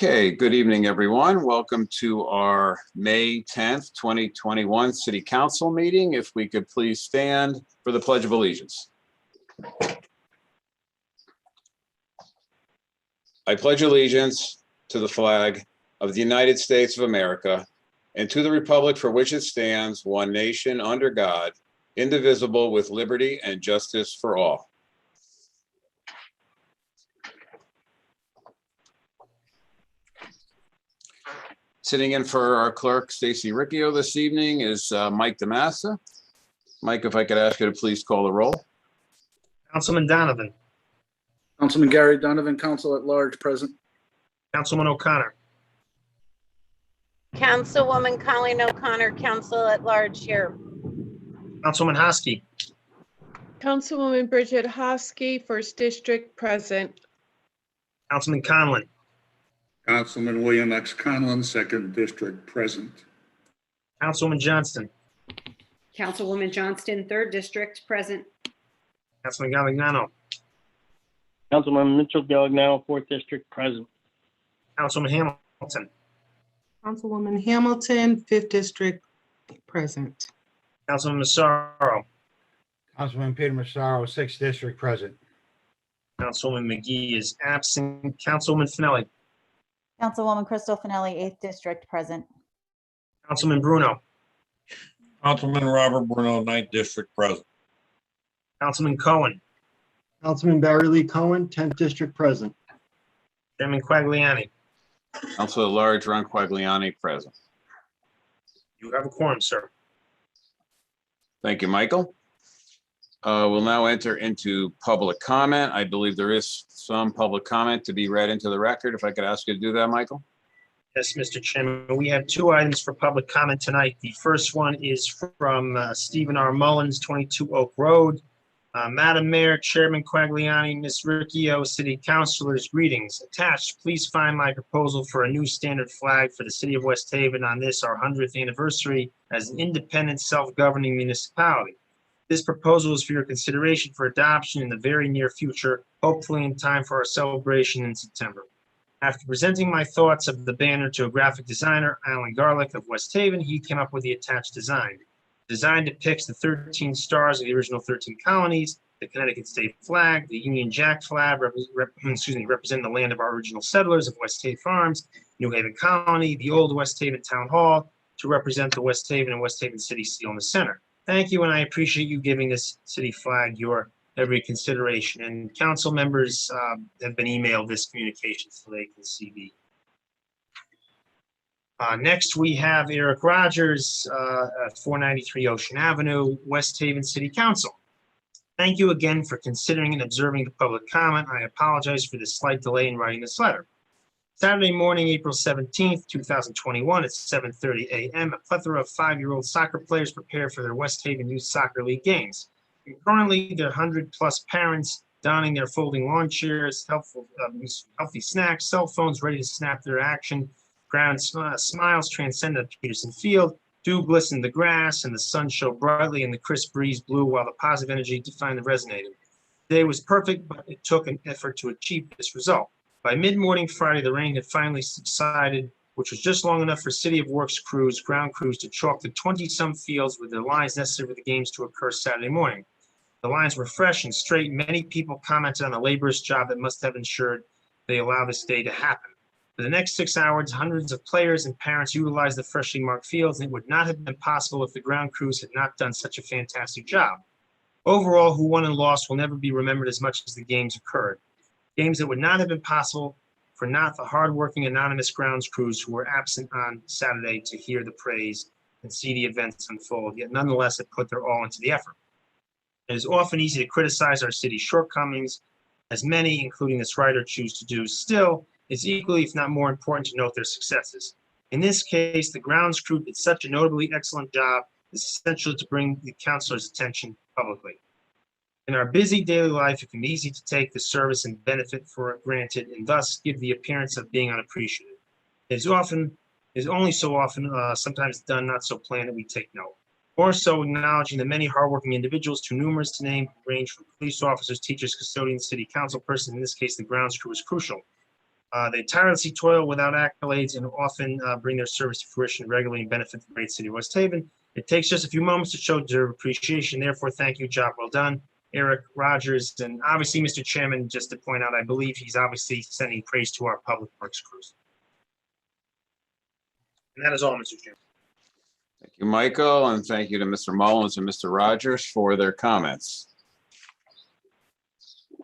Okay, good evening, everyone. Welcome to our May 10th, 2021 City Council meeting. If we could please stand for the Pledge of Allegiance. I pledge allegiance to the flag of the United States of America and to the republic for which it stands, one nation under God, indivisible, with liberty and justice for all. Sitting in for our clerk, Stacy Riccio, this evening is Mike DeMassa. Mike, if I could ask you to please call the roll. Councilman Donovan. Councilman Gary Donovan, Council at Large, present. Councilman O'Connor. Councilwoman Colleen O'Connor, Council at Large here. Councilman Hosky. Councilwoman Bridget Hosky, First District, present. Councilman Conlon. Councilman William X. Conlon, Second District, present. Councilwoman Johnston. Councilwoman Johnston, Third District, present. Councilman Galignano. Councilman Mitchell Galignano, Fourth District, present. Councilwoman Hamilton. Councilwoman Hamilton, Fifth District, present. Councilman Massaro. Councilman Peter Massaro, Sixth District, present. Councilwoman McGee is absent. Councilwoman Finelli. Councilwoman Crystal Finelli, 8th District, present. Councilman Bruno. Councilman Robert Bruno, 9th District, present. Councilman Cohen. Councilman Barry Lee Cohen, 10th District, present. Chairman Quagliani. Council at Large, Ron Quagliani, present. You have a quorum, sir. Thank you, Michael. We'll now enter into public comment. I believe there is some public comment to be read into the record. If I could ask you to do that, Michael. Yes, Mr. Chairman. We have two items for public comment tonight. The first one is from Stephen R. Mullins, 22 Oak Road. Madam Mayor, Chairman Quagliani, Ms. Riccio, City Councilors, greetings. Attached, please find my proposal for a new standard flag for the City of West Haven on this, our 100th anniversary as an independent, self-governing municipality. This proposal is for your consideration for adoption in the very near future, hopefully in time for our celebration in September. After presenting my thoughts of the banner to a graphic designer, Alan Garlick of West Haven, he came up with the attached design. The design depicts the 13 stars of the original 13 colonies, the Connecticut state flag, the Union Jack flag, representing the land of our original settlers of West Haven Farms, New Haven Colony, the old West Haven Town Hall, to represent the West Haven and West Haven City seal in the center. Thank you, and I appreciate you giving this city flag your every consideration. And council members have been emailed this communication so they can see the. Next, we have Eric Rogers, 493 Ocean Avenue, West Haven City Council. Thank you again for considering and observing the public comment. I apologize for the slight delay in writing this letter. Saturday morning, April 17th, 2021 at 7:30 a.m., a plethora of 5-year-old soccer players prepare for their West Haven Youth Soccer League games. Currently, their 100-plus parents donning their folding lawn chairs, healthy snacks, cell phones ready to snap their action. Ground smiles transcend at Peterson Field. Dew glistened the grass, and the sun shone brightly, and the crisp breeze blew while the positive energy defined resonated. The day was perfect, but it took an effort to achieve this result. By mid-morning Friday, the rain had finally subsided, which was just long enough for City of Works crews, ground crews, to chalk the 20-some fields with the lines necessary for the games to occur Saturday morning. The lines were fresh and straight. Many people commented on the laborious job that must have ensured they allow this day to happen. For the next 6 hours, hundreds of players and parents utilized the freshly marked fields, and it would not have been possible if the ground crews had not done such a fantastic job. Overall, who won and lost will never be remembered as much as the games occurred. Games that would not have been possible for not the hardworking anonymous grounds crews who were absent on Saturday to hear the praise and see the events unfold, yet nonetheless have put their all into the effort. It is often easy to criticize our city's shortcomings, as many, including this writer, choose to do. Still, it's equally, if not more important, to note their successes. In this case, the grounds crew did such a notably excellent job, it's essential to bring the councilor's attention publicly. In our busy daily life, it can be easy to take the service and benefit for granted and thus give the appearance of being unappreciative. It is only so often, sometimes done not so planned, that we take note. More so, acknowledging the many hardworking individuals, too numerous to name, who range from police officers, teachers, custodians, city council persons. In this case, the grounds crew is crucial. They tirelessly toil without accolades and often bring their service to fruition regularly and benefit the great city of West Haven. It takes just a few moments to show their appreciation. Therefore, thank you, job well done, Eric Rogers. And obviously, Mr. Chairman, just to point out, I believe he's obviously sending praise to our public works crews. And that is all, Mr. Chairman. Thank you, Michael, and thank you to Mr. Mullins and Mr. Rogers for their comments.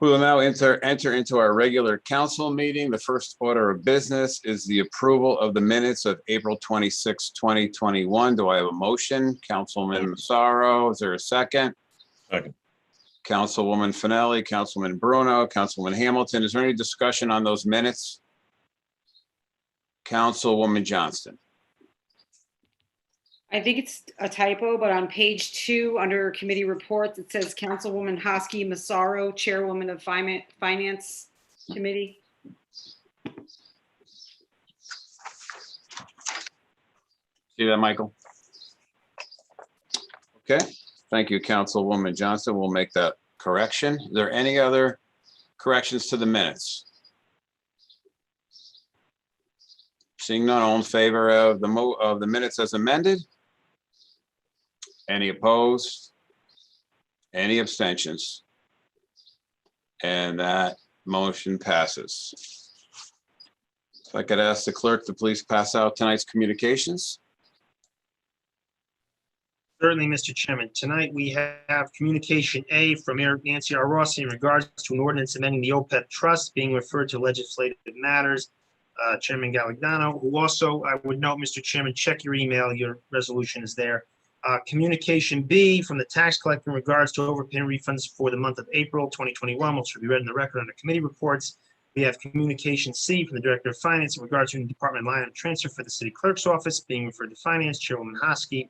We will now enter into our regular council meeting. The first order of business is the approval of the minutes of April 26, 2021. Do I have a motion? Councilman Massaro, is there a second? Second. Councilwoman Finelli, Councilman Bruno, Councilman Hamilton. Is there any discussion on those minutes? Councilwoman Johnston. I think it's a typo, but on page 2, under committee reports, it says Councilwoman Hosky Massaro, Chairwoman of Finance Committee. See that, Michael? Okay, thank you, Councilwoman Johnston. We'll make that correction. Is there any other corrections to the minutes? Seeing none, all in favor of the minutes as amended? Any opposed? Any abstentions? And that motion passes. If I could ask the clerk to please pass out tonight's communications. Certainly, Mr. Chairman. Tonight, we have communication A from Mayor Nancy R. Rossi in regards to an ordinance amending the Opeb trust being referred to legislative matters. Chairman Galliano, who also, I would note, Mr. Chairman, check your email. Your resolution is there. Communication B from the tax collector in regards to overpayment refunds for the month of April 2021, which will be read in the record under committee reports. We have communication C from the Director of Finance in regards to the department line item transfer for the city clerk's office being referred to Finance, Chairwoman Hosky.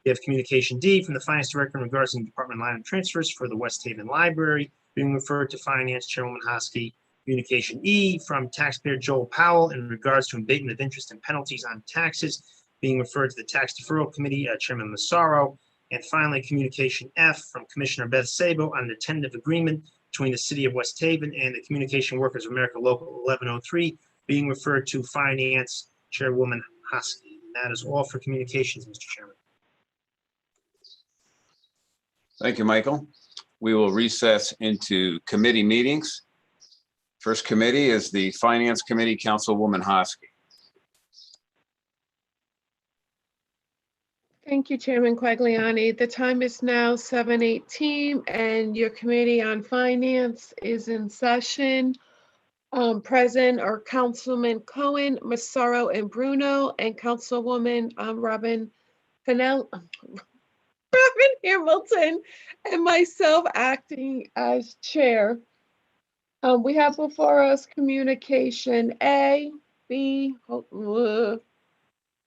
We have communication D from the Finance Director in regards to the department line item transfers for the West Haven Library being referred to Finance, Chairwoman Hosky. Communication E from taxpayer Joel Powell in regards to abatement of interest and penalties on taxes being referred to the Tax Deferral Committee, Chairman Massaro. And finally, communication F from Commissioner Beth Sabo on the tentative agreement between the City of West Haven and the Communication Workers of America Local 1103 being referred to Finance, Chairwoman Hosky. And that is all for communications, Mr. Chairman. Thank you, Michael. We will recess into committee meetings. First committee is the Finance Committee, Councilwoman Hosky. Thank you, Chairman Quagliani. The time is now 7:18 and your Committee on Finance is in session. Present are Councilman Cohen, Massaro, and Bruno, and Councilwoman Robin Hamilton, and myself acting as chair. We have before us communication A, B, hold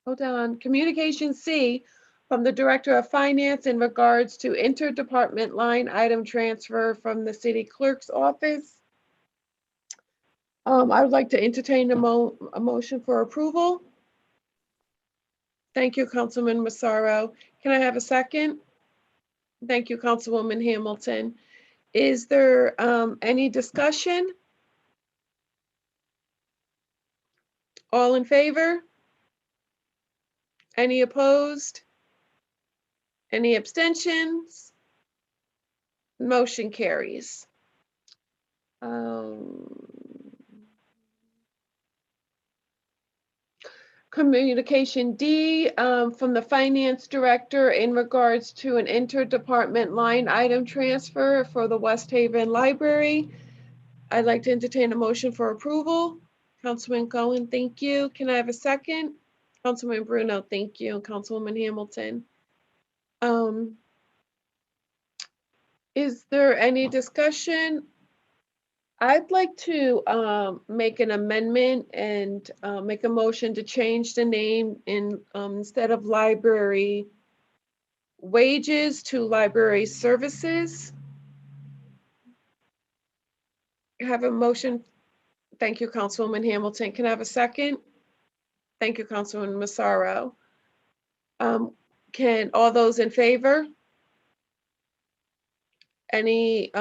on, communication C from the Director of Finance in regards to interdepartment line item transfer from the city clerk's office. I would like to entertain a motion for approval. Thank you, Councilman Massaro. Can I have a second? Thank you, Councilwoman Hamilton. Is there any discussion? All in favor? Any opposed? Any abstentions? Motion carries. Communication D from the Finance Director in regards to an interdepartment line item transfer for the West Haven Library. I'd like to entertain a motion for approval. Councilman Cohen, thank you. Can I have a second? Councilman Bruno, thank you. Councilwoman Hamilton. Is there any discussion? I'd like to make an amendment and make a motion to change the name in instead of library wages to library services. I have a motion. Thank you, Councilwoman Hamilton. Can I have a second? Thank you, Councilwoman Massaro. Can all those in favor? Any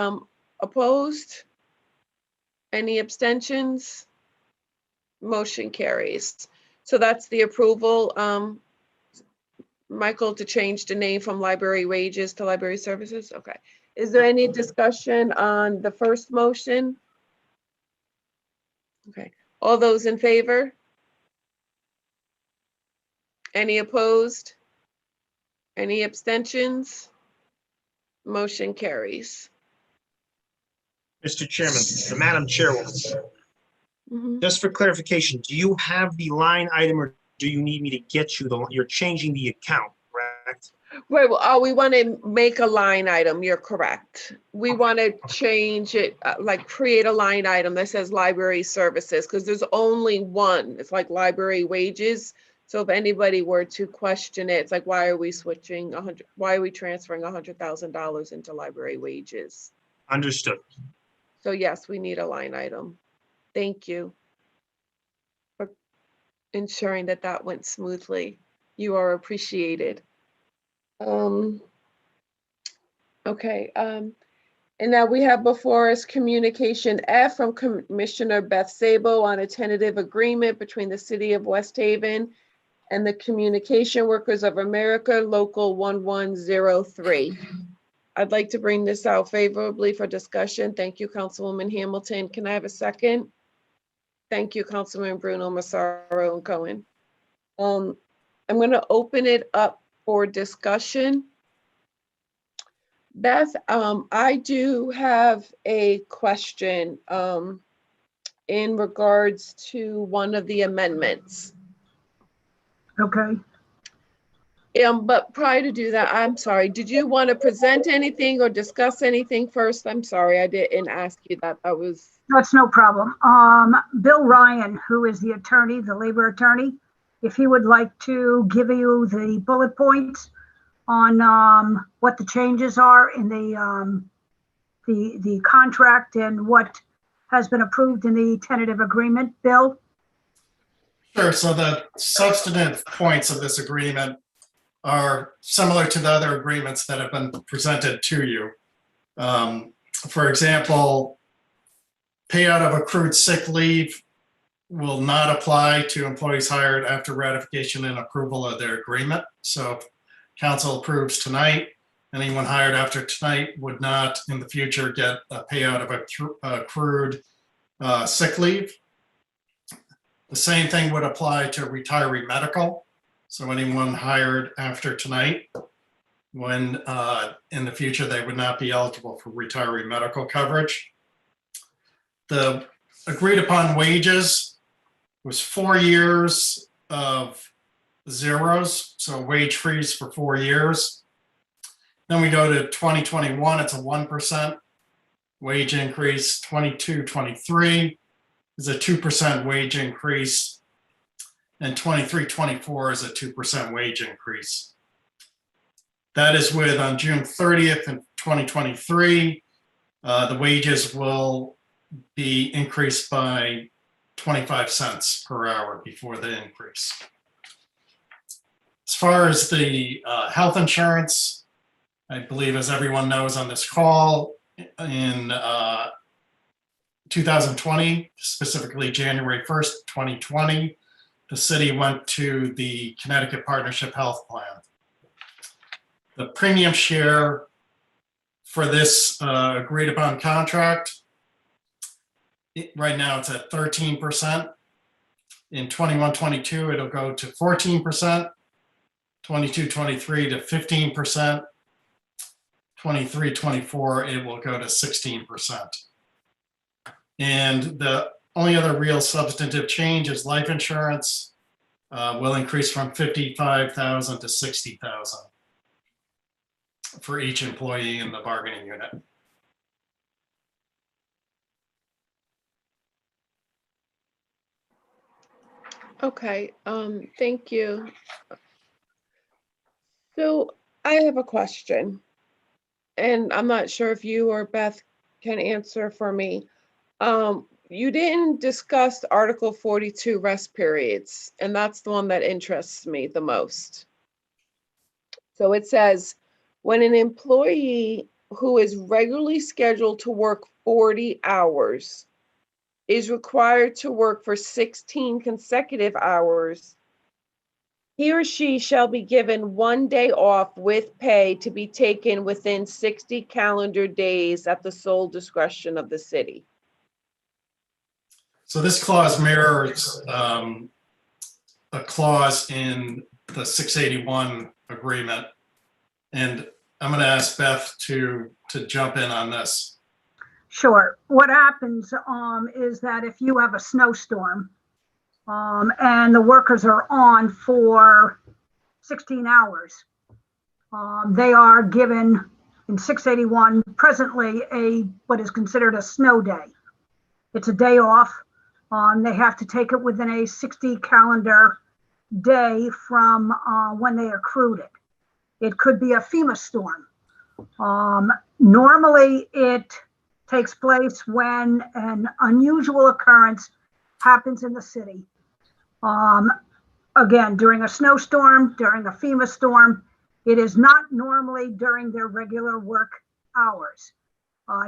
opposed? Any abstentions? Motion carries. So that's the approval, Michael, to change the name from library wages to library services? Okay. Is there any discussion on the first motion? Okay. All those in favor? Any opposed? Any abstentions? Motion carries. Mr. Chairman, the Madam Chairwoman, Mhm. just for clarification, do you have the line item or do you need me to get you you're changing the account, correct? Right, well, we want to make a line item, you're correct. We want to change it, like create a line item that says library services, because there's only one. It's like library wages. So if anybody were to question it, it's like, why are we switching why are we transferring $100,000 into library wages? Understood. So yes, we need a line item. Thank you for ensuring that that went smoothly. You are appreciated. Okay, and now we have before us communication F from Commissioner Beth Sabo on a tentative agreement between the City of West Haven and the Communication Workers of America, Local 1103. I'd like to bring this out favorably for discussion. Thank you, Councilwoman Hamilton. Can I have a second? Thank you, Councilman Bruno Massaro and Cohen. I'm going to open it up for discussion. Beth, I do have a question in regards to one of the amendments. Okay. But prior to do that, I'm sorry, did you want to present anything or discuss anything first? I'm sorry, I didn't ask you that. That was. That's no problem. Bill Ryan, who is the attorney, the labor attorney, if he would like to give you the bullet points on what the changes are in the contract and what has been approved in the tentative agreement. Bill? Sure. So the substantive points of this agreement are similar to the other agreements that have been presented to you. For example, payout of accrued sick leave will not apply to employees hired after ratification and approval of their agreement. So if council approves tonight, anyone hired after tonight would not in the future get a payout of accrued sick leave. The same thing would apply to retiree medical. So anyone hired after tonight, when in the future they would not be eligible for retiree medical coverage. The agreed upon wages was 4 years of zeros, so wage freeze for 4 years. Then we go to 2021, it's a 1% wage increase. 22-23 is a 2% wage increase. And 23-24 is a 2% wage increase. That is with on June 30th in 2023, the wages will be increased by 25 cents per hour before the increase. As far as the health insurance, I believe as everyone knows on this call, in 2020, specifically January 1st, 2020, the city went to the Connecticut Partnership Health Plan. The premium share for this agreed upon contract, right now it's at 13%. In 21-22, it'll go to 14%, 22-23 to 15%, 23-24, it will go to 16%. And the only other real substantive change is life insurance will increase from $55,000 to $60,000 for each employee in the bargaining unit. Okay, thank you. So I have a question, and I'm not sure if you or Beth can answer for me. You didn't discuss Article 42 rest periods, and that's the one that interests me the most. So it says, when an employee who is regularly scheduled to work 40 hours is required to work for 16 consecutive hours, he or she shall be given 1 day off with pay to be taken within 60 calendar days at the sole discretion of the city. So this clause mirrors a clause in the 681 agreement. And I'm going to ask Beth to jump in on this. Sure. What happens is that if you have a snowstorm and the workers are on for 16 hours, they are given in 681 presently what is considered a snow day. It's a day off. They have to take it within a 60 calendar day from when they accrued it. It could be a FEMA storm. Normally, it takes place when an unusual occurrence happens in the city. Again, during a snowstorm, during a FEMA storm, it is not normally during their regular work hours.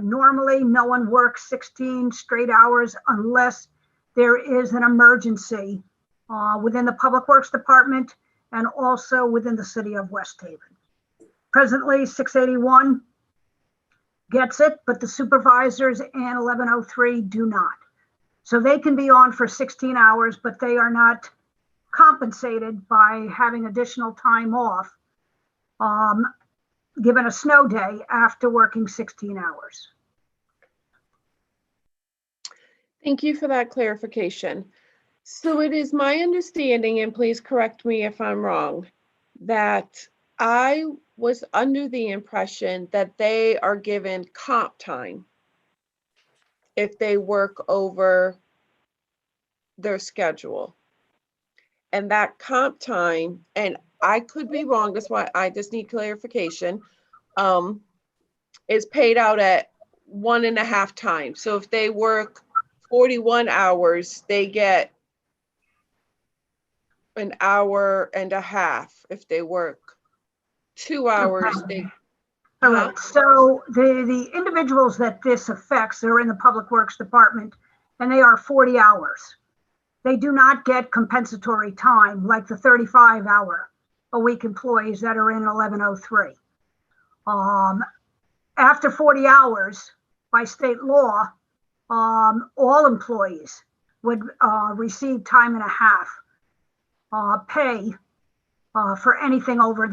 Normally, no one works 16 straight hours unless there is an emergency within the Public Works Department and also within the city of West Haven. Presently, 681 gets it, but the supervisors and 1103 do not. So they can be on for 16 hours, but they are not compensated by having additional time off, given a snow day after working 16 hours. Thank you for that clarification. So it is my understanding, and please correct me if I'm wrong, that I was under the impression that they are given comp time if they work over their schedule. And that comp time, and I could be wrong, that's why I just need clarification, is paid out at 1.5 times. So if they work 41 hours, they get 1.5 hours. If they work 2 hours, they. All right, so the individuals that this affects are in the Public Works Department, and they are 40 hours. They do not get compensatory time like the 35-hour-a-week employees that are in 1103. After 40 hours, by state law, all employees would receive time and a half pay for anything over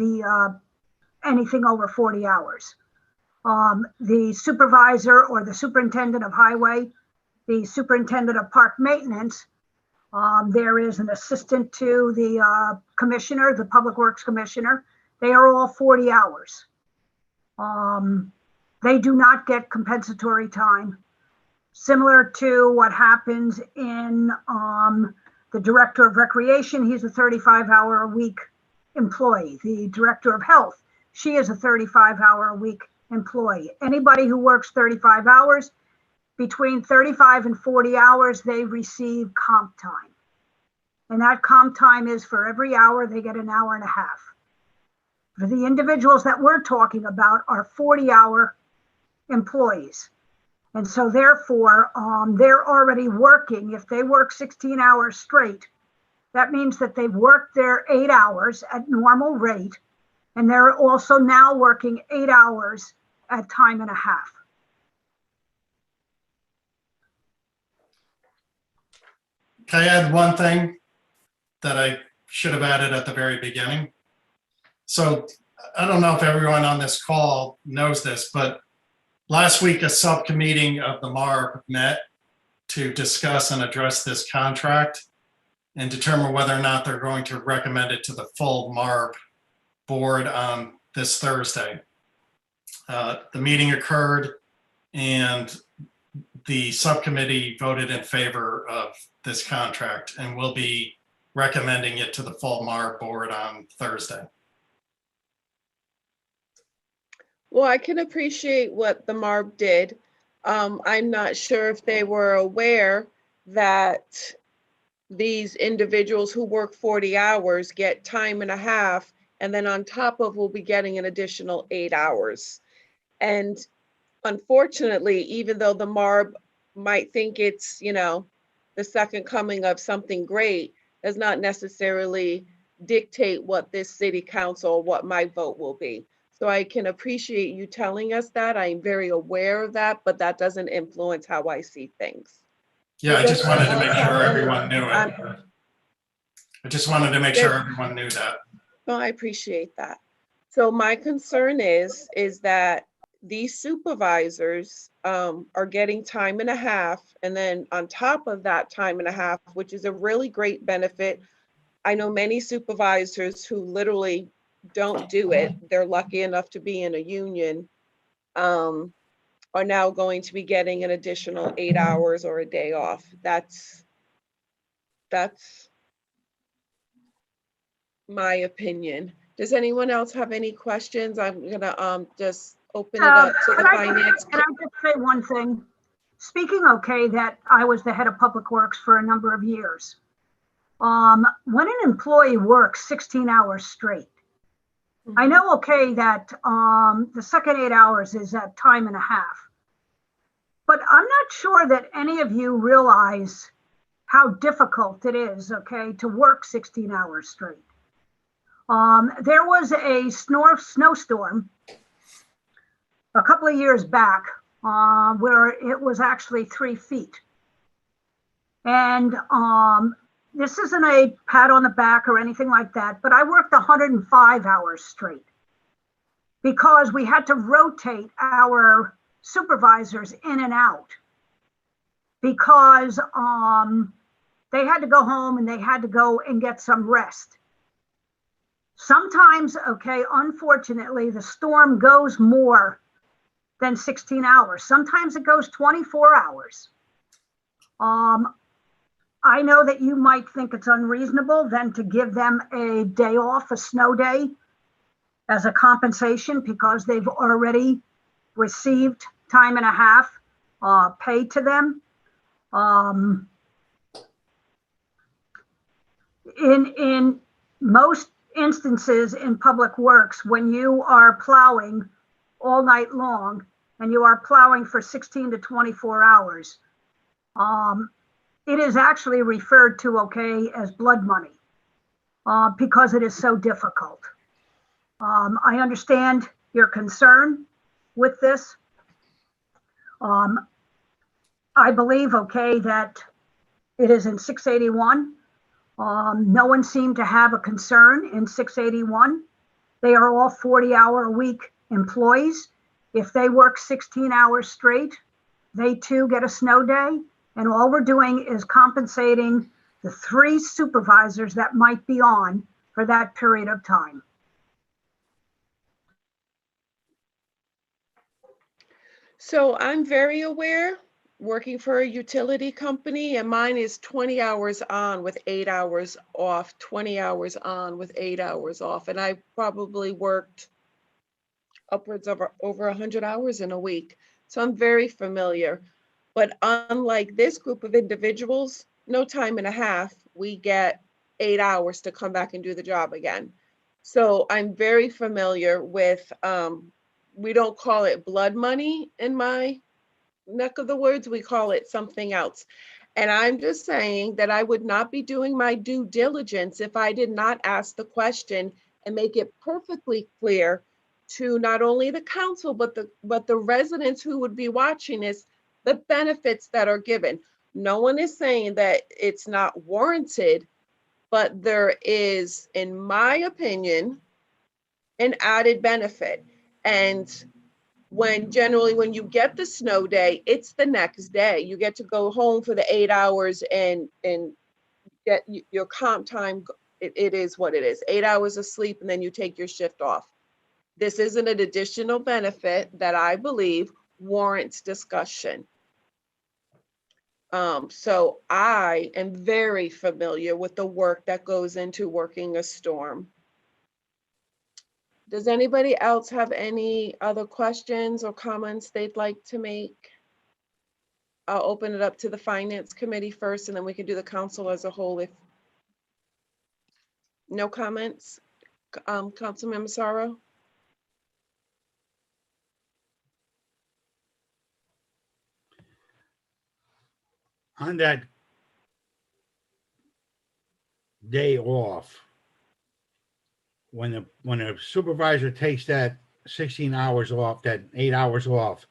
anything over 40 hours. The supervisor or the superintendent of highway, the superintendent of park maintenance, there is an assistant to the commissioner, the Public Works Commissioner. They are all 40 hours. They do not get compensatory time, similar to what happens in the Director of Recreation. He's a 35-hour-a-week employee. The Director of Health, she is a 35-hour-a-week employee. Anybody who works 35 hours, between 35 and 40 hours, they receive comp time. And that comp time is for every hour, they get 1.5 hours. For the individuals that we're talking about are 40-hour employees. And so therefore, they're already working. If they work 16 hours straight, that means that they've worked their 8 hours at normal rate, and they're also now working 8 hours at time and a half. Can I add one thing that I should have added at the very beginning? So I don't know if everyone on this call knows this, but last week a subcommittee of the MARB met to discuss and address this contract and determine whether or not they're going to recommend it to the full MARB board on this Thursday. The meeting occurred and the subcommittee voted in favor of this contract and will be recommending it to the full MARB board on Thursday. Well, I can appreciate what the MARB did. I'm not sure if they were aware that these individuals who work 40 hours get time and a half, and then on top of will be getting an additional 8 hours. And unfortunately, even though the MARB might think it's, the second coming of something great, does not necessarily dictate what this city council, what my vote will be. So I can appreciate you telling us that. I'm very aware of that, but that doesn't influence how I see things. Yeah, I just wanted to make Does anyone else sure have any- everyone knew it. I just wanted to make sure everyone knew that. Oh, I appreciate that. So my concern is that these supervisors are getting time and a half, and then on top of that time and a half, which is a really great benefit. I know many supervisors who literally don't do it. They're lucky enough to be in a union, are now going to be getting an additional 8 hours or a day off. That's my opinion. Does anyone else have any questions? I'm gonna just open it up to the finance. Can I just say one thing? Speaking, okay, that I was the head of Public Works for a number of years. When an employee works 16 hours straight, I know, okay, that the second 8 hours is at time and a half. But I'm not sure that any of you realize how difficult it is, okay, to work 16 hours straight. There was a snowstorm a couple of years back where it was actually 3 feet. And this isn't a pat on the back or anything like that, but I worked 105 hours straight because we had to rotate our supervisors in and out because they had to go home and they had to go and get some rest. Sometimes, okay, unfortunately, the storm goes more than 16 hours. Sometimes it goes 24 hours. I know that you might think it's unreasonable then to give them a day off, a snow day, as a compensation because they've already received time and a half paid to them. In most instances in public works, when you are plowing all night long and you are plowing for 16 to 24 hours, it is actually referred to, okay, as blood money because it is so difficult. I understand your concern with this. I believe, okay, that it is in 681. No one seemed to have a concern in 681. They are all 40-hour-a-week employees. If they work 16 hours straight, they too get a snow day. And all we're doing is compensating the 3 supervisors that might be on for that period of time. So I'm very aware, working for a utility company, and mine is 20 hours on with 8 hours off, 20 hours on with 8 hours off. And I probably worked upwards of over 100 hours in a week. So I'm very familiar. But unlike this group of individuals, no time and a half, we get 8 hours to come back and do the job again. So I'm very familiar with, we don't call it blood money in my neck of the woods, we call it something else. And I'm just saying that I would not be doing my due diligence if I did not ask the question and make it perfectly clear to not only the council, but the residents who would be watching this, the benefits that are given. No one is saying that it's not warranted, but there is, in my opinion, an added benefit. And when you get the snow day, it's the next day. You get to go home for the 8 hours and get your comp time. It is what it is, 8 hours of sleep, and then you take your shift off. This isn't an additional benefit that I believe warrants discussion. So I am very familiar with the work that goes into working a storm. Does anybody else have any other questions or comments they'd like to make? I'll open it up to the finance committee first, and then we can do the council as a whole. If no comments, Councilman Massaro? on that day off, when a supervisor takes that 16 hours off, that 8 hours off,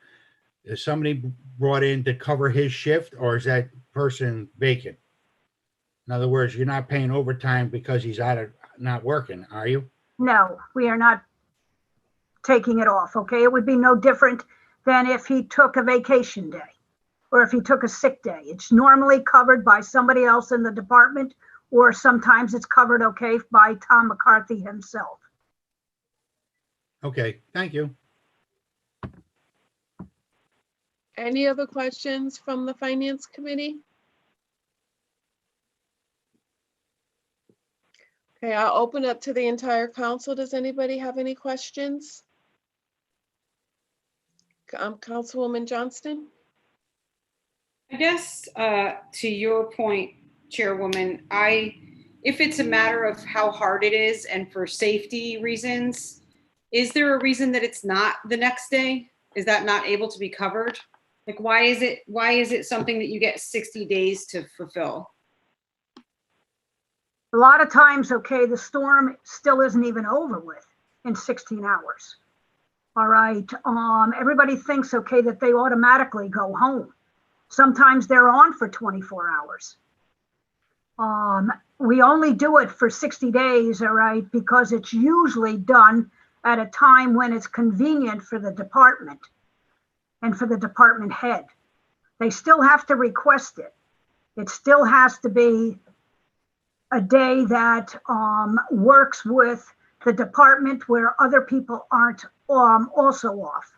is somebody brought in to cover his shift, or is that person vacant? In other words, you're not paying overtime because he's not working, are you? No, we are not taking it off, okay? It would be no different than if he took a vacation day or if he took a sick day. It's normally covered by somebody else in the department, or sometimes it's covered, okay, by Tom McCarthy himself. Okay, thank you. Any other questions from the Finance Committee? Okay, I'll open up to the entire council. Does anybody have any questions? Councilwoman Johnston? I guess to your point, Chairwoman, if it's a matter of how hard it is and for safety reasons, is there a reason that it's not the next day? Is that not able to be covered? Like, why is it something that you get 60 days to fulfill? A lot of times, okay, the storm still isn't even over with in 16 hours. All right. Everybody thinks, okay, that they automatically go home. Sometimes they're on for 24 hours. We only do it for 60 days, all right, because it's usually done at a time when it's convenient for the department and for the department head. They still have to request it. It still has to be a day that works with the department where other people aren't also off.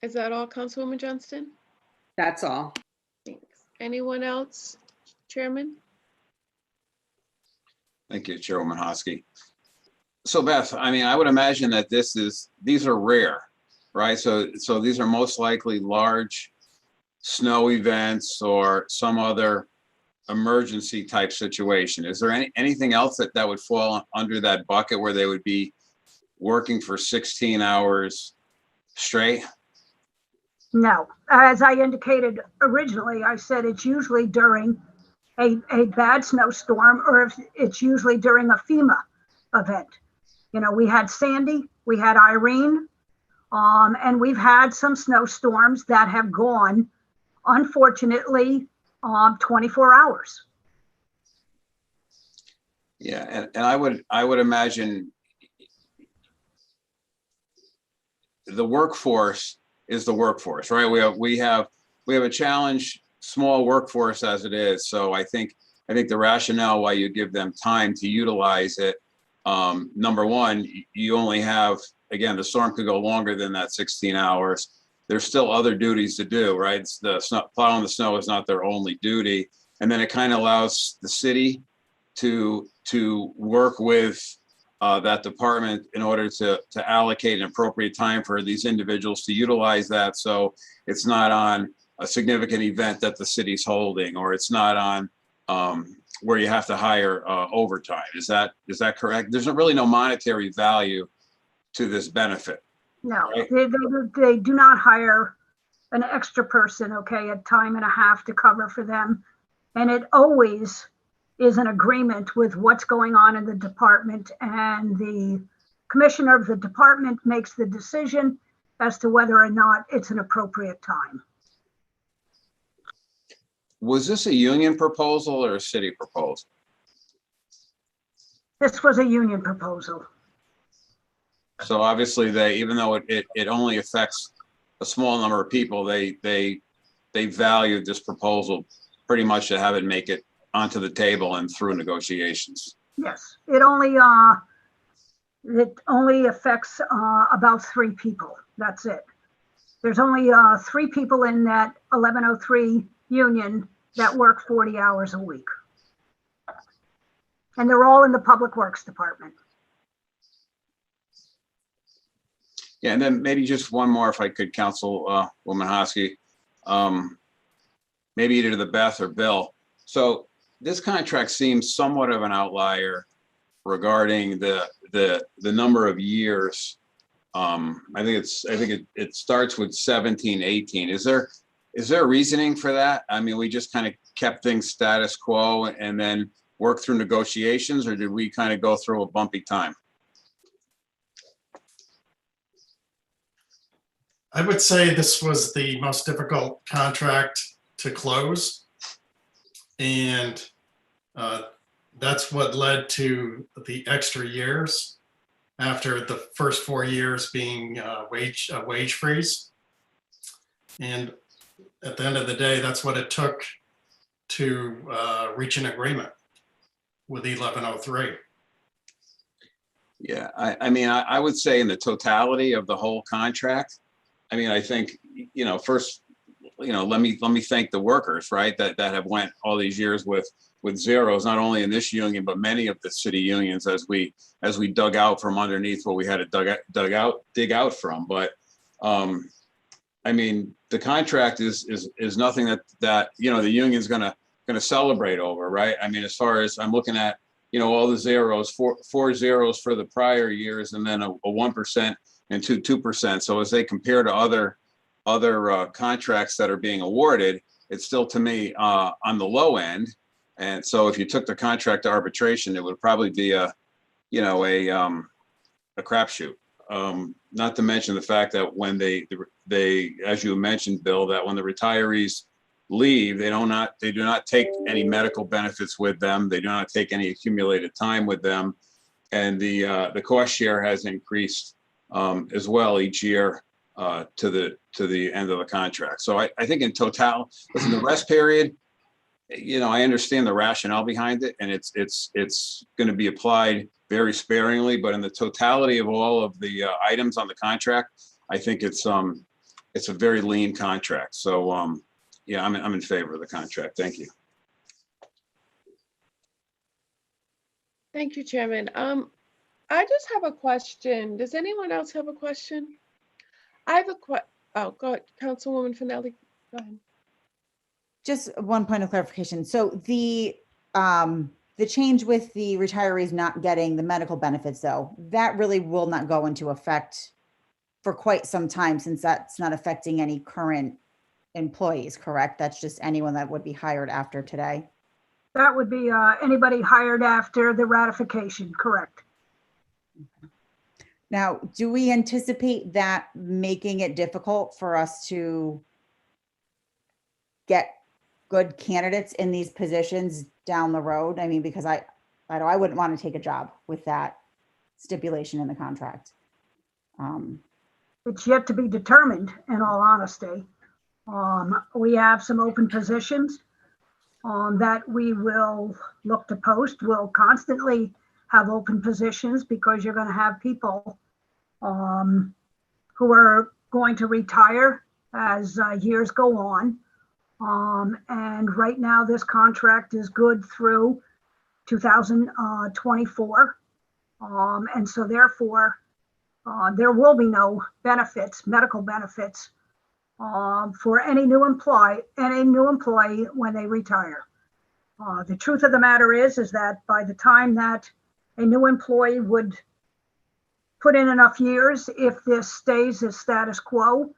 Is that all, Councilwoman Johnston? That's all. Thanks. Anyone else, Chairman? Thank you, Chairwoman Hosky. So Beth, I mean, I would imagine that these are rare, right? So these are most likely large snow events or some other emergency type situation. Is there anything else that would fall under that bucket where they would be working for 16 hours straight? No, as I indicated originally, I said it's usually during a bad snowstorm, or if it's usually during a FEMA event. You know, we had Sandy, we had Irene, and we've had some snowstorms that have gone, unfortunately, 24 hours. Yeah, and I would imagine the workforce is the workforce, right? We have a challenge, small workforce as it is. So I think the rationale why you give them time to utilize it, number one, you only have, again, the storm could go longer than that 16 hours. There's still other duties to do, right? It's the snow, plowing the snow is not their only duty. And then it kind of allows the city to work with that department in order to allocate an appropriate time for these individuals to utilize that. So it's not on a significant event that the city's holding, or it's not on where you have to hire overtime. Is that correct? There's really no monetary value to this benefit. No, right? they do not hire an extra person, okay, at time and a half to cover for them. And it always is an agreement with what's going on in the department, and the commissioner of the department makes the decision as to whether or not it's an appropriate time. Was this a union proposal or a city proposal? This was a union proposal. So obviously even though it only affects a small number of people, they valued this proposal pretty much to have it make it onto the table and through negotiations. Yes, it only affects about 3 people. That's it. There's only 3 people in that 1103 union that work 40 hours a week. And they're all in the Public Works Department. Yeah, and then maybe just one more, if I could, Councilwoman Hosky, maybe either to Beth or Bill. So this contract seems somewhat of an outlier regarding the the number of years. I think it starts with 17, 18. Is there a reasoning for that? I mean, we just kind of kept things status quo and then work through negotiations, or did we kind of go through a bumpy time? I would say this was the most difficult contract to close. And that's what led to the extra years after the first 4 years being a wage freeze. And at the end of the day, that's what it took to reach an agreement with 1103. Yeah, I mean, I would say in the totality of the whole contract, I mean, I think, first, let me thank the workers, right, that have went all these years with zeros, not only in this union, but many of the city unions as we dug out from underneath what we had to dig out from. But I mean, the contract is nothing that the union's gonna celebrate over, right? I mean, as far as I'm looking at, all the zeros, four zeros for the prior years, and then a 1% and 2%. So as they compare to other contracts that are being awarded, it's still, to me, on the low end. And so if you took the contract to arbitration, it would probably be a crapshoot. Not to mention the fact that when they, as you mentioned, Bill, that when the retirees leave, they do not take any medical benefits with them. They do not take any accumulated time with them. And the cost share has increased as well each year to the end of the contract. So I think in total, listen, the rest period, I understand the rationale behind it, and it's going to be applied very sparingly. But in the totality of all of the items on the contract, I think it's a very lean contract. So yeah, I'm in favor of the contract. Thank you. Thank you, Chairman. I just have a question. Does anyone else have a question? I have oh, go ahead, Councilwoman Finelli. Go ahead. Just one point of clarification. So the change with the retirees not getting the medical benefits, though, that really will not go into effect for quite some time, since that's not affecting any current employees, correct? That's just anyone that would be hired after today. That would be anybody hired after the ratification, correct? Now, do we anticipate that making it difficult for us to get good candidates in these positions down the road? I mean, because I know I wouldn't want to take a job with that stipulation in the contract. It's yet to be determined, in all honesty. We have some open positions that we will look to post. We'll constantly have open positions because you're going to have people who are going to retire as years go on. And right now this contract is good through 2024. And so therefore there will be no benefits, medical benefits for any new employee when they retire. The truth of the matter is that by the time that a new employee would put in enough years, if this stays as status quo,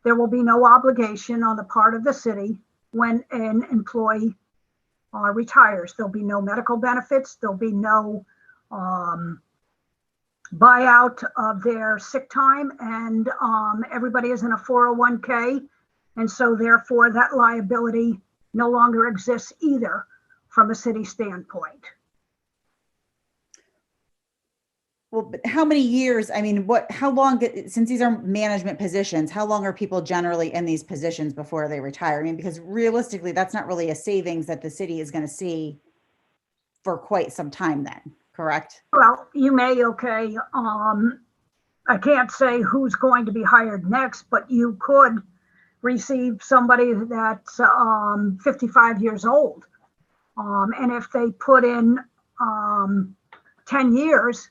there will be no obligation on the part of the city when an employee retires. There'll be no medical benefits. There'll be no buyout of their sick time, and everybody is in a 401k. And so therefore that liability no longer exists either from a city standpoint. Well, but how many years? I mean, how long, since these are management positions, how long are people generally in these positions before they retire? I mean, because realistically, that's not really a savings that the city is going to see for quite some time then, correct? Well, you may, okay. I can't say who's going to be hired next, but you could receive somebody that's 55 years old. And if they put in 10 years,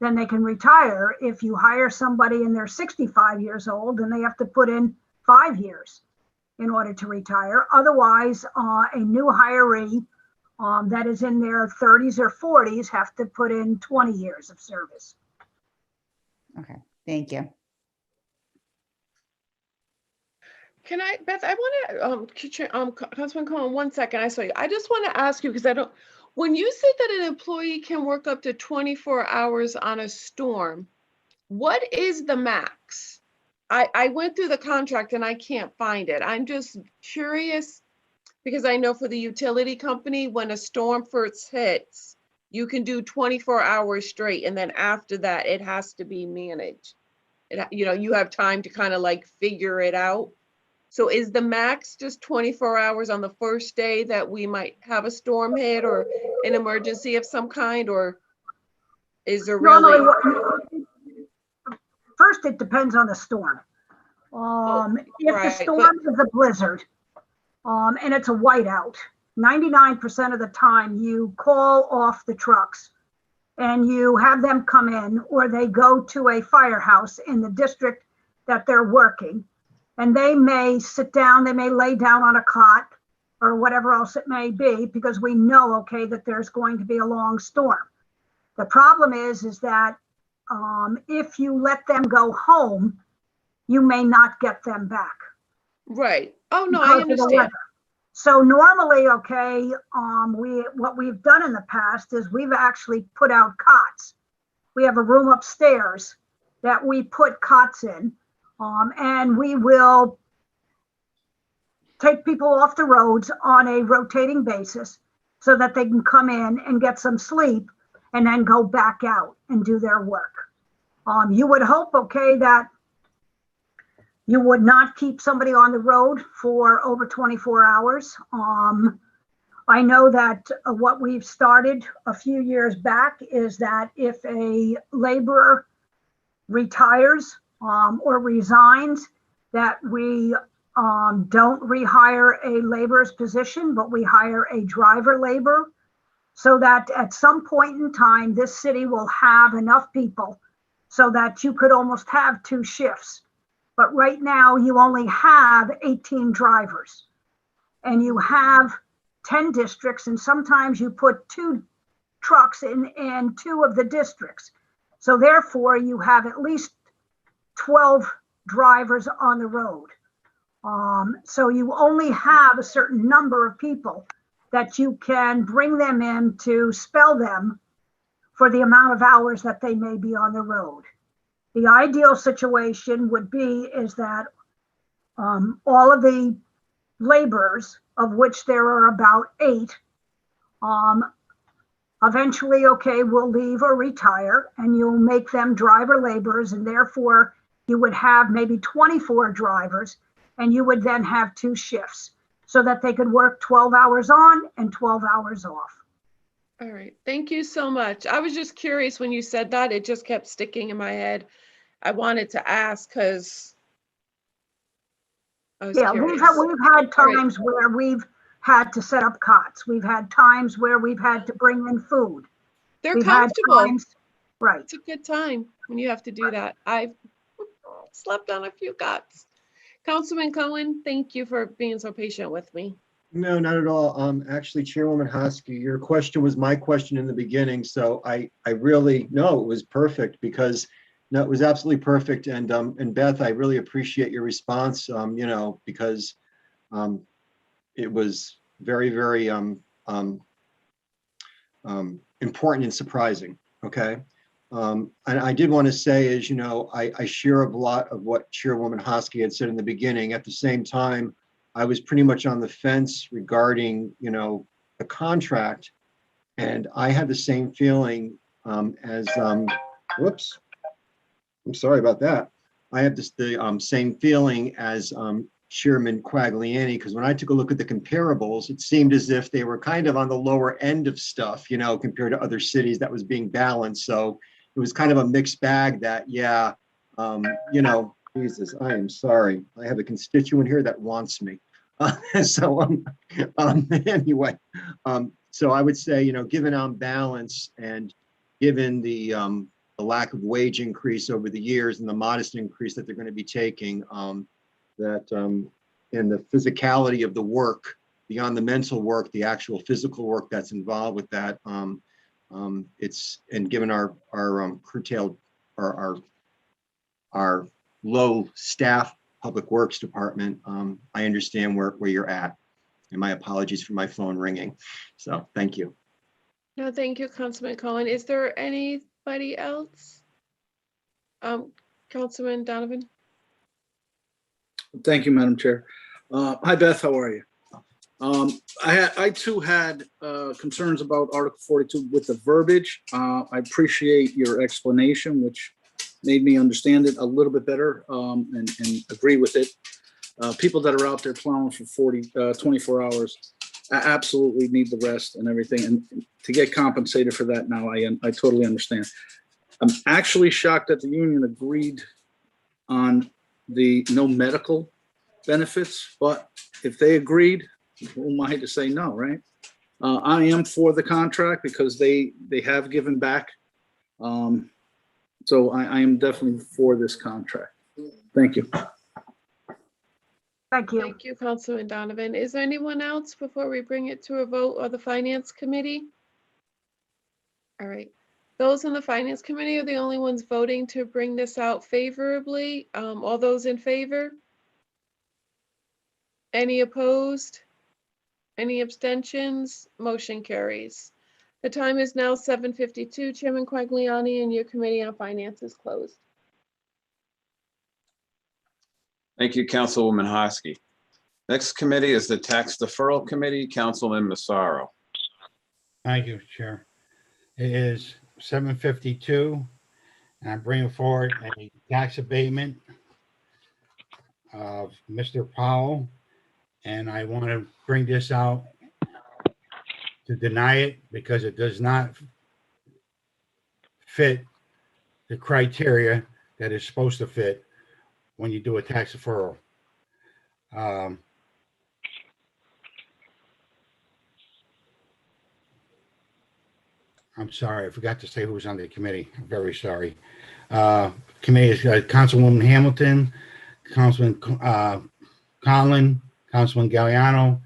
then they can retire. If you hire somebody and they're 65 years old, then they have to put in 5 years in order to retire. Otherwise, a new hiree that is in their 30s or 40s have to put in 20 years of service. Okay, thank you. Can I, Beth, I want to, Councilman Cohen, 1 second, I saw you. I just want to ask you, because I don't, when you said that an employee can work up to 24 hours on a storm, what is the max? I went through the contract and I can't find it. I'm just curious, because I know for the utility company, when a storm first hits, you can do 24 hours straight, and then after that, it has to be managed. You have time to kind of like figure it out. So is the max just 24 hours on the first day that we might have a storm hit or an emergency of some kind, or is there really? Normally, first, it depends on the storm. If the storm is a blizzard, and it's a whiteout, 99% of the time you call off the trucks and you have them come in, or they go to a firehouse in the district that they're working. And they may sit down, they may lay down on a cot or whatever else it may be, because we know, okay, that there's going to be a long storm. The problem is that if you let them go home, you may not get them back. Right. Oh, no, I understand. So normally, okay, what we've done in the past is we've actually put out cots. We have a room upstairs that we put cots in. And we will take people off the roads on a rotating basis so that they can come in and get some sleep and then go back out and do their work. You would hope, okay, that you would not keep somebody on the road for over 24 hours. I know that what we've started a few years back is that if a laborer retires or resigns, that we don't rehire a laborer's position, but we hire a driver laborer, so that at some point in time, this city will have enough people so that you could almost have 2 shifts. But right now you only have 18 drivers and you have 10 districts, and sometimes you put 2 trucks in 2 of the districts. So therefore you have at least 12 drivers on the road. So you only have a certain number of people that you can bring them in to spell them for the amount of hours that they may be on the road. The ideal situation would be is that all of the laborers, of which there are about 8, eventually, okay, will leave or retire, and you'll make them driver laborers, and therefore you would have maybe 24 drivers, and you would then have 2 shifts so that they could work 12 hours on and 12 hours off. All right. Thank you so much. I was just curious when you said that, it just kept sticking in my head. I wanted to ask because I was curious. We've had times where we've had to set up cots. We've had times where we've had to bring in food. They're comfortable. Right. It's a good time when you have to do that. I've slept on a few cots. Councilman Cohen, thank you for being so patient with me. No, not at all. Actually, Chairwoman Hosky, your question was my question in the beginning. So I really, no, it was perfect, because no, it was absolutely perfect. And Beth, I really appreciate your response, because it was very, very important and surprising. Okay. And I did want to say, as you know, I share a lot of what Chairwoman Hosky had said in the beginning. At the same time, I was pretty much on the fence regarding, the contract, and I had the same feeling as, whoops, I'm sorry about that. I have the same feeling as Chairman Quagliani, because when I took a look at the comparables, it seemed as if they were kind of on the lower end of stuff, compared to other cities that was being balanced. So it was kind of a mixed bag that, Jesus, I am sorry. I have a constituent here that wants me. Anyway, so I would say, given on balance and given the lack of wage increase over the years and the modest increase that they're going to be taking, and the physicality of the work, beyond the mental work, the actual physical work that's involved with that. It's, and given our curtailed, our low staff public works department, I understand where you're at. And my apologies for my phone ringing. So thank you. No, thank you, Councilman Cohen. Is there anybody else? Councilman Donovan? Thank you, Madam Chair. Hi, Beth, how are you? I too had concerns about Article 42 with the verbiage. I appreciate your explanation, which made me understand it a little bit better, and agree with it. People that are out there plowing for 24 hours absolutely need the rest and everything, and to get compensated for that now, I totally understand. I'm actually shocked that the union agreed on the no medical benefits, but if they agreed, who am I to say no, right? I am for the contract because they have given back. So I am definitely for this contract. Thank you. Thank you. Thank you, Councilman Donovan. Is there anyone else before we bring it to a vote or the Finance Committee? All right. Those in the Finance Committee are the only ones voting to bring this out favorably. All those in favor? Any opposed? Any abstentions? Motion carries. The time is now 7:52. Chairman Quagliani and your Committee on Finance is closed. Thank you, Councilwoman Hosky. Next committee is the Tax Deferral Committee, Councilman Massaro. Thank you, Chair. It is 7:52, and I'm bringing forward a tax abatement of Mr. Powell, and I want to bring this out to deny it because it does not fit the criteria that is supposed to fit when you do a tax deferral. I'm sorry, I forgot to say who was on the committee. I'm very sorry. Committee is Councilwoman Hamilton, Councilman Conlon, Councilman Galliano,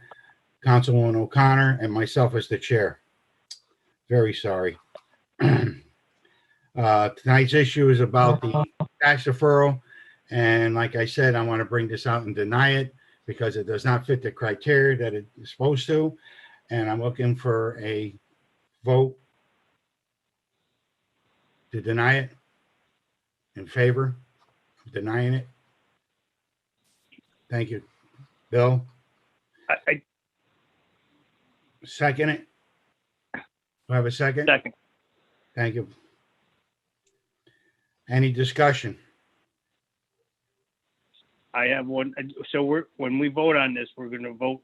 Councilwoman O'Connor, and myself as the chair. Very sorry. Tonight's issue is about the tax deferral. And like I said, I want to bring this out and deny it because it does not fit the criteria that it is supposed to. And I'm looking for a vote to deny it, in favor of denying it. Thank you. Bill? I Second it? Do I have a second? second. Thank you. Any discussion? I have one. So when we vote on this, we're going to vote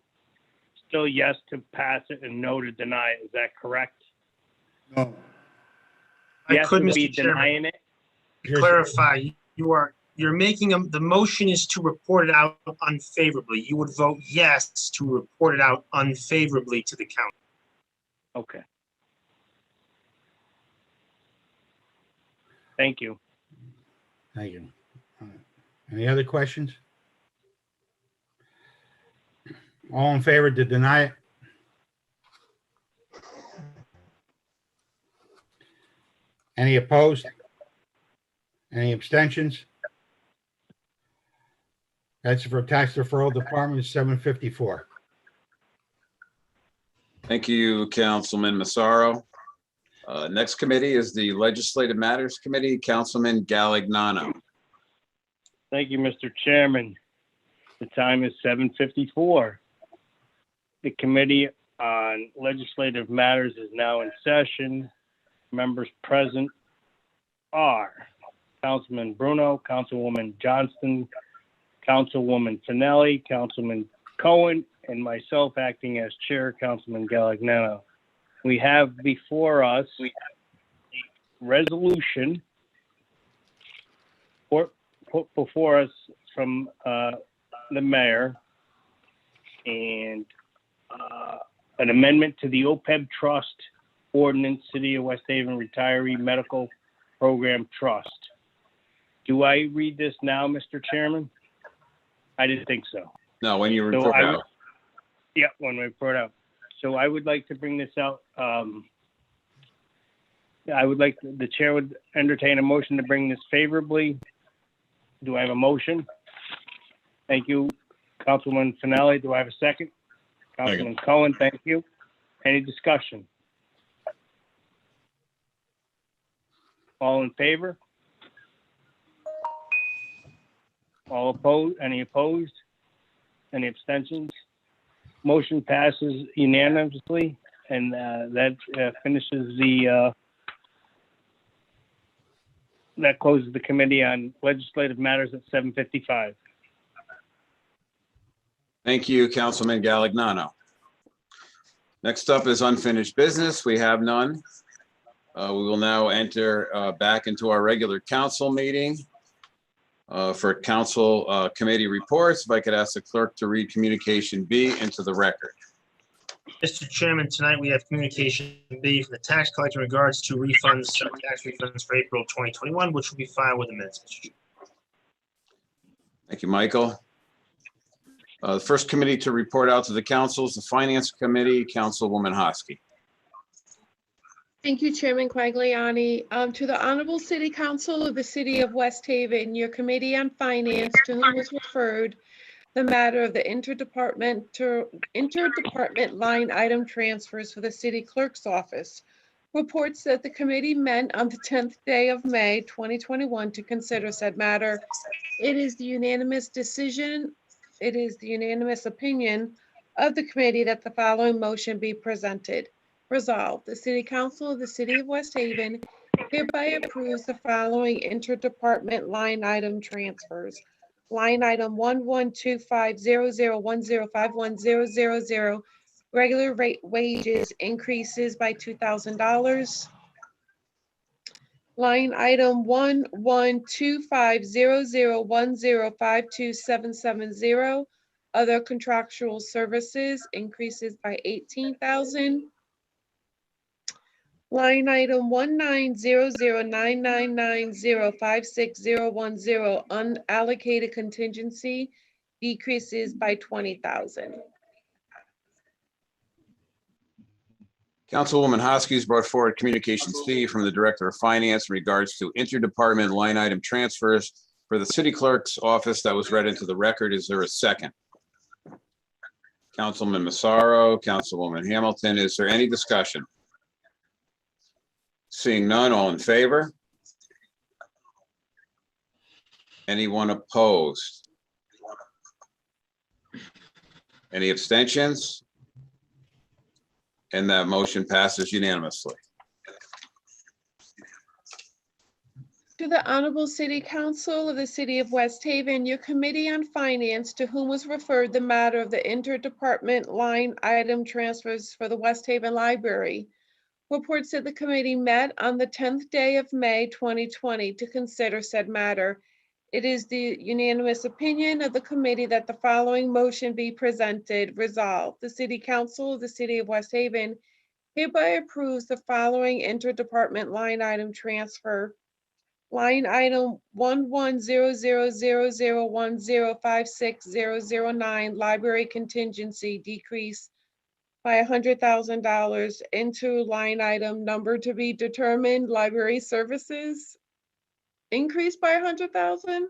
still yes to pass it and no to deny it. Is that correct? No. Yes could, to be Mr. Chairman. denying it. To clarify, you're making the motion is to report it out unfavorably. You would vote yes to report it out unfavorably to the county. Okay. Thank you. Thank you. Any other questions? All in favor to deny it? Any opposed? Any abstentions? That's for tax deferral department, 754. Thank you, Councilman Massaro. Next committee is the Legislative Matters Committee, Councilman Galignano. Thank you, Mr. Chairman. The time is 7:54. The Committee on Legislative Matters is now in session. Members present are Councilman Bruno, Councilwoman Johnston, Councilwoman Finelli, Councilman Cohen, and myself acting as chair, Councilman Galignano. We have before us a resolution put before us from the mayor and an amendment to the Opeb Trust Ordinance, City of West Haven Retiree Medical Program Trust. Do I read this now, Mr. Chairman? I didn't think so. No, when you So report I out. Yeah, when we put it out. So I would like to bring this out. The chair would entertain a motion to bring this favorably. Do I have a motion? Thank you, Councilman Finale. Do I have a second? Councilman Cohen, thank you. Any discussion? All in favor? All opposed? Any opposed? Any abstentions? Motion passes unanimously, and that finishes that closes the Committee on Legislative Matters at 7:55. Thank you, Councilman Galignano. Next up is unfinished business. We have none. We will now enter back into our regular council meeting for council committee reports. If I could ask the clerk to read communication B into the record. Mr. Chairman, tonight we have communication B from the tax collector in regards to refunds, tax refunds for April 2021, which will be filed with the minutes, Mr. Chairman. Thank you, Michael. The first committee to report out to the council is the Finance Committee, Councilwoman Hosky. Thank you, Chairman Quagliani. To the Honorable City Council of the City of West Haven, your Committee on Finance, to whom was referred the matter of the interdepartment line item transfers for the City Clerk's Office, reports that the committee met on the 10th day of May 2021 to consider said matter. It is the unanimous opinion of the committee that the following motion be presented. Resolved, the City Council of the City of West Haven hereby approves the following interdepartment line item transfers. Line item 11250010510000, regular rate wages increases by $2,000. Line item 11250010527770, other contractual services increases by $18,000. Line item 19009990560010, unallocated contingency decreases by $20,000. Councilwoman Hosky has brought forward communication C from the Director of Finance in regards to interdepartment line item transfers for the City Clerk's Office that was read into the record. Is there a second? Councilman Massaro, Councilwoman Hamilton, is there any discussion? Seeing none, all in favor? Anyone opposed? Any abstentions? And that motion passes unanimously. To the Honorable City Council of the City of West Haven, your Committee on Finance, to whom was referred the matter of the interdepartment line item transfers for the West Haven Library, reports that the committee met on the 10th day of May 2020 to consider said matter. It is the unanimous opinion of the committee that the following motion be presented. Resolved, the City Council of the City of West Haven hereby approves the following interdepartment line item transfer. Line item 11000010560009, library contingency decrease by $100,000 into line item number to be determined, library services increased by $100,000.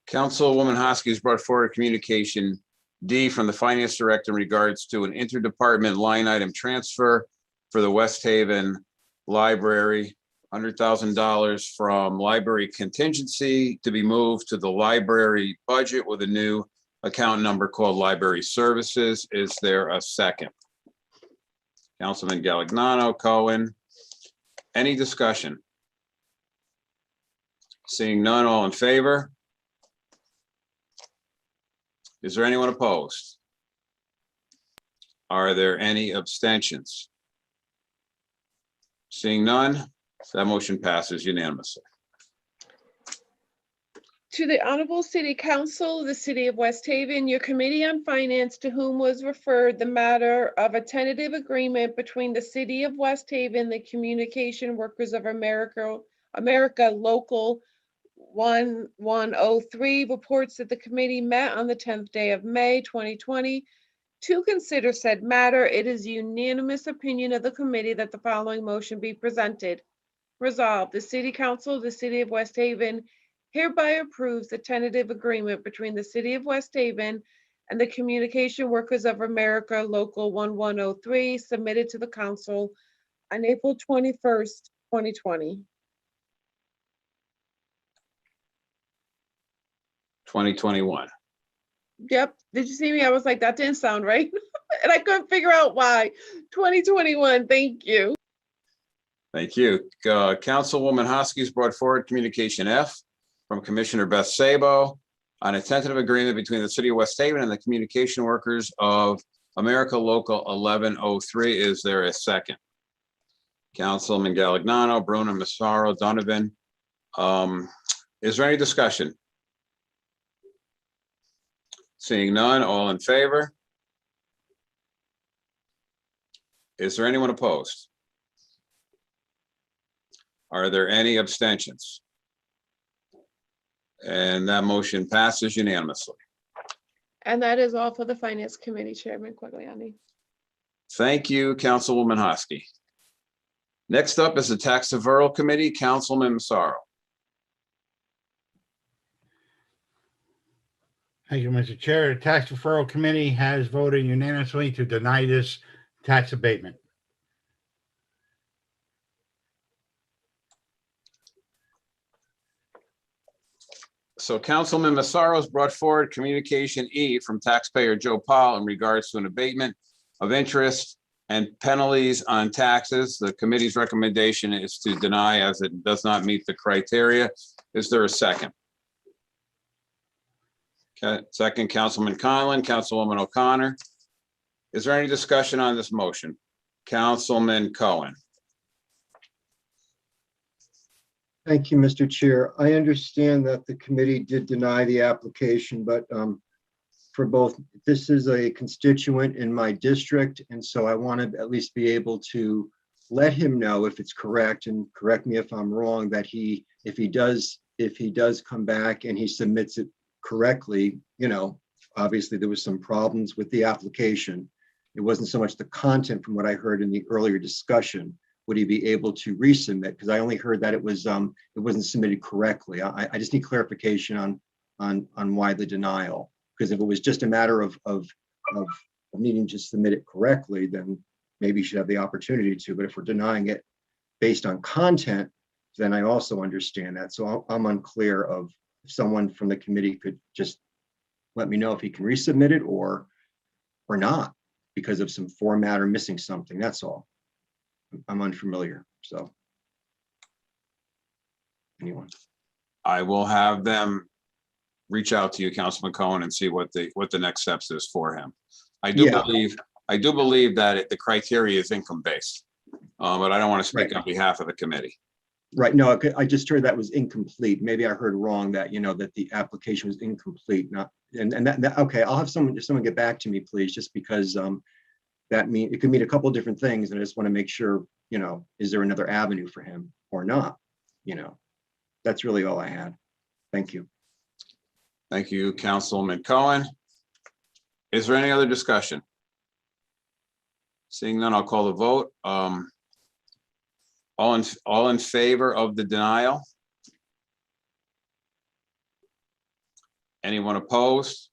Councilwoman Hosky has brought forward communication D from the Finance Director in regards to an interdepartment line item transfer for the West Haven Library, $100,000 from library contingency to be moved to the library budget with a new account number called Library Services. Is there a second? Councilman Galignano, Cohen. Any discussion? Seeing none, all in favor? Is there anyone opposed? Are there any abstentions? Seeing none, that motion passes unanimously. To the Honorable City Council of the City of West Haven, your Committee on Finance, to whom was referred the matter of a tentative agreement between the City of West Haven, the Communication Workers of America Local 1103 reports that the committee met on the 10th day of May 2020 to consider said matter. It is unanimous opinion of the committee that the following motion be presented. Resolved, the City Council of the City of West Haven hereby approves the tentative agreement between the City of West Haven and the Communication Workers of America Local 1103 submitted to the council on April 21st, 2020. 2021. Yep. Did you see me? I was like, that didn't sound right. And I couldn't figure out why. 2021. Thank you. Thank you. Councilwoman Hosky's brought forward communication F from Commissioner Beth Sabo on a tentative agreement between the City of West Haven and the Communication Workers of America Local 1103. Is there a second? Councilman Galignano, Bruno, Massaro, Donovan. Is there any discussion? Seeing none, all in favor? Is there anyone opposed? Are there any abstentions? And that motion passes unanimously. And that is all for the Finance Committee, Chairman Quagliani. Thank you, Councilwoman Hosky. Next up is the Tax Deferral Committee, Councilman Massaro. Thank you, Mr. Chair. The Tax Deferral Committee has voted unanimously to deny this tax abatement. So Councilman Massaro has brought forward communication E from taxpayer Joe Paul in regards to an abatement of interest and penalties on taxes. The committee's recommendation is to deny as it does not meet the criteria. Is there a second? Okay, second, Councilman Conlon, Councilwoman O'Connor. Is there any discussion on this motion? Councilman Cohen. Thank you, Mr. Chair. I understand that the committee did deny the application, but for both, this is a constituent in my district, and so I want to at least be able to let him know if it's correct, and correct me if I'm wrong, that if he does come back and he submits it correctly, you know, obviously there was some problems with the application. It wasn't so much the content from what I heard in the earlier discussion. Would he be able to resubmit? Because I only heard that it wasn't submitted correctly. I just need clarification on why the denial. Because if it was just a matter of needing to submit it correctly, then maybe you should have the opportunity to. But if we're denying it based on content, then I also understand that. So I'm unclear of if someone from the committee could just let me know if he can resubmit it or not because of some format or missing something. That's all. I'm unfamiliar, so. Anyone? I will have them reach out to you, Councilman Cohen, and see what the next steps is for him. I do believe that the criteria is income-based, but I don't want to speak on behalf of the committee. Right, no, I just heard that was incomplete. Maybe I heard wrong that, you know, that the application was incomplete, not, and that, okay, I'll have someone get back to me, please, just because that it could mean a couple of different things, and I just want to make sure, you know, is there another avenue for him or not? You know, that's really all I had. Thank you. Thank you, Councilman Cohen. Is there any other discussion? Seeing none, I'll call the vote. All in favor of the denial? Anyone opposed?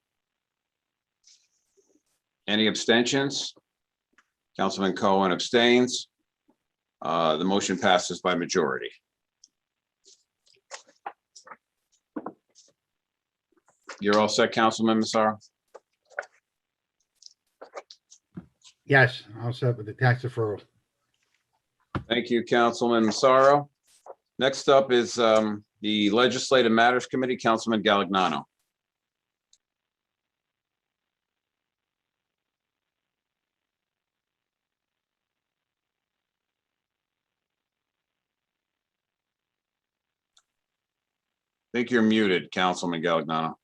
Any abstentions? Councilman Cohen abstains. The motion passes by majority. You're all set, Councilman Massaro? Yes, I'll set with the tax deferral. Thank you, Councilman Massaro. Next up is the Legislative Matters Committee, Councilman Galignano. I think you're muted, Councilman Galignano.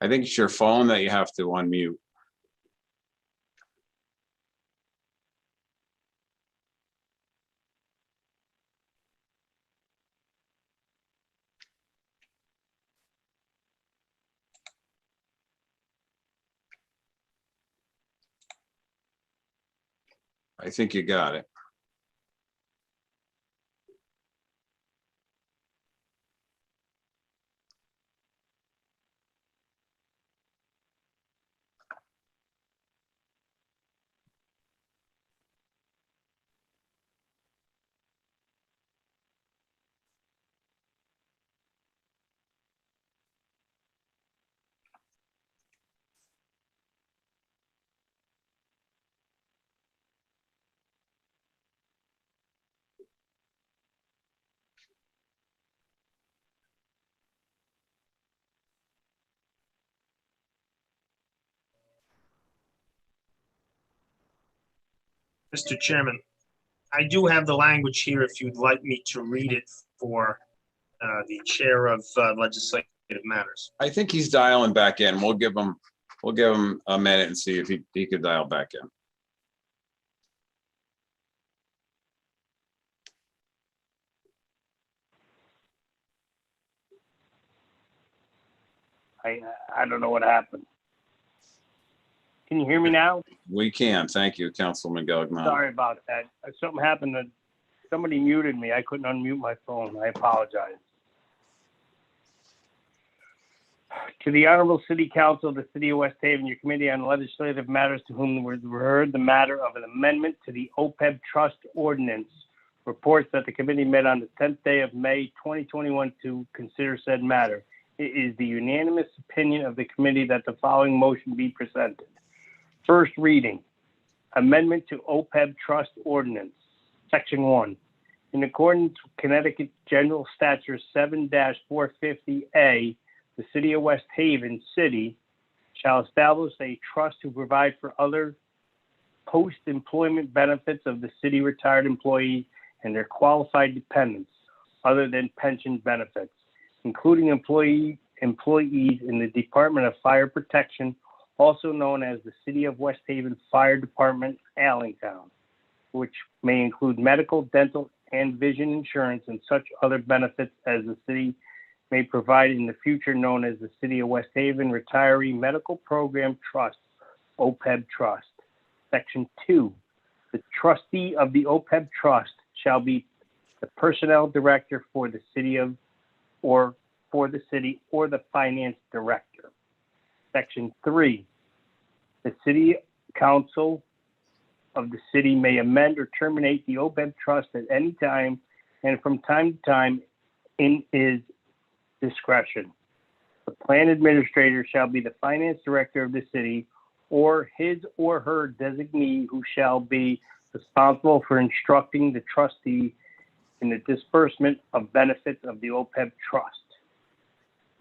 I think it's your phone that you have to unmute. I think you got it. Mr. Chairman, I do have the language here if you'd like me to read it for the Chair of Legislative Matters. I think he's dialing back in. We'll give him a minute and see if he could dial back in. I don't know what happened. Can you hear me now? We can. Thank you, Councilman Gallagher. Sorry about that. Something happened that somebody muted me. I couldn't unmute my phone. I apologize. To the Honorable City Council of the City of West Haven, your Committee on Legislative Matters, to whom we heard the matter of an amendment to the Opeb Trust Ordinance, reports that the committee met on the 10th day of May 2021 to consider said matter. It is the unanimous opinion of the committee that the following motion be presented. First reading, amendment to Opeb Trust Ordinance, Section 1. In accordance with Connecticut General Statute 7-450A, the City of West Haven City shall establish a trust to provide for other post-employment benefits of the city retired employees and their qualified dependents, other than pension benefits, including employees in the Department of Fire Protection, also known as the City of West Haven Fire Department, Allentown, which may include medical, dental, and vision insurance and such other benefits as the city may provide in the future, known as the City of West Haven Retiree Medical Program Trust, OPEB Trust. Section 2, the trustee of the OPEB Trust shall be the personnel director for the city or the finance director. Section 3, the city council of the city may amend or terminate the OPEB trust at any time and from time to time in his discretion. The plan administrator shall be the finance director of the city or his or her designee, who shall be responsible for instructing the trustee in the disbursement of benefits of the OPEB trust.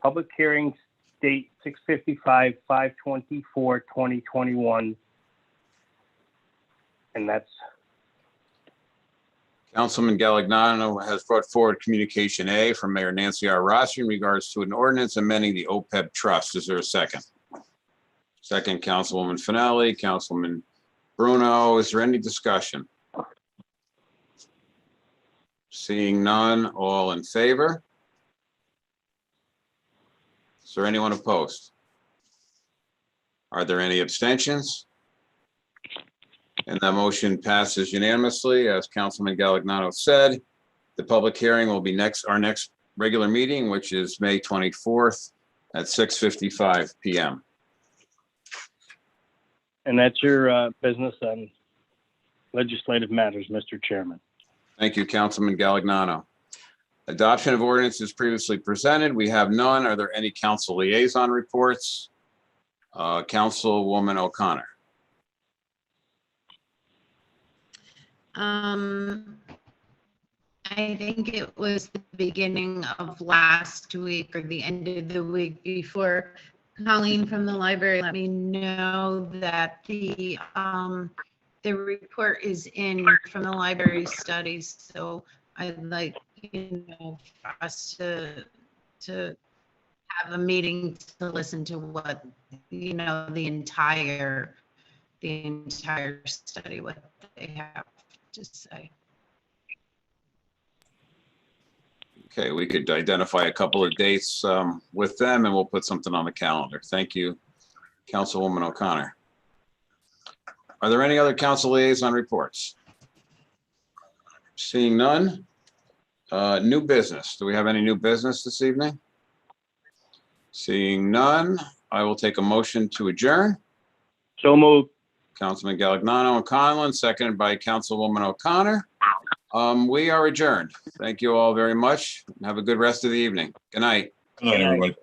Public hearings date 6/55/5/24/2021. And that's. Councilman Gallagher has brought forward communication A from Mayor Nancy R. Rossi in regards to an ordinance amending the OPEB trust. Is there a second? Second, Councilwoman Finale, Councilman Bruno. Is there any discussion? Seeing none, all in favor? Is there anyone opposed? Are there any abstentions? And that motion passes unanimously. As Councilman Gallagher said, the public hearing will be our next regular meeting, which is May 24th at 6:55 p.m. And that's your business on legislative matters, Mr. Chairman. Thank you, Councilman Gallagher. Adoption of ordinances previously presented. We have none. Are there any council liaison reports? Councilwoman O'Connor. I think it was the beginning of last week or the end of the week before Colleen from the library let me know that the report is in from the library studies. So I'd like, for us to have a meeting to listen to what, the entire study, what they have to say. Okay, we could identify a couple of dates with them and we'll put something on the calendar. Thank you, Councilwoman O'Connor. Are there any other council liaison reports? Seeing none. New business. Do we have any new business this evening? Seeing none, I will take a motion to adjourn. So moved. Councilman Galignano and Conlon, seconded by Councilwoman O'Connor. We are adjourned. Thank you all very much. Have a good rest of the evening. Good night. Good night, everybody.